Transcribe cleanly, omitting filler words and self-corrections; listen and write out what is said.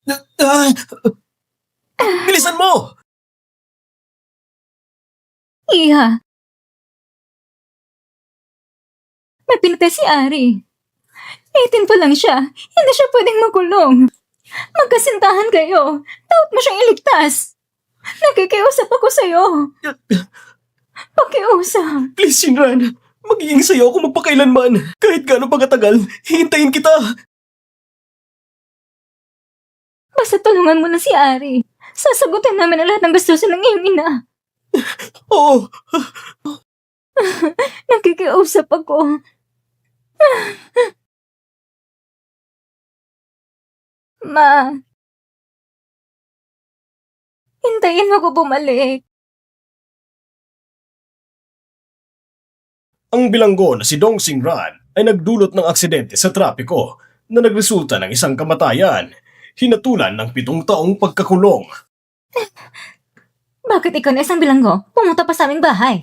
Ah, bilisan mo! Iha, may pinatay si Ari. 18 pa lang siya. Hindi siya pwedeng makulong. Magkasintahan kayo. Dapat mo siyang iligtas. Nakikiusap ako sa'yo. Pakiusap. Please, Shinran. Magiging sayo ako magpakailanman. Kahit gaano pa katagal, hihintayin kita. Basta tulungan mo na si Ari. Sasagutin namin ang lahat ng gastusin ng iyong ina. Oo, Nakikiusap ako. Ma, hintayin mo ko bumalik. ang bilanggo na si Dong Xingran ay nagdulot ng aksidente sa trapiko na nagresulta ng isang kamatayan, hinatulan ng 7 taong pagkakulong. Bakit ikaw na isang bilanggo pumunta pa sa aming bahay?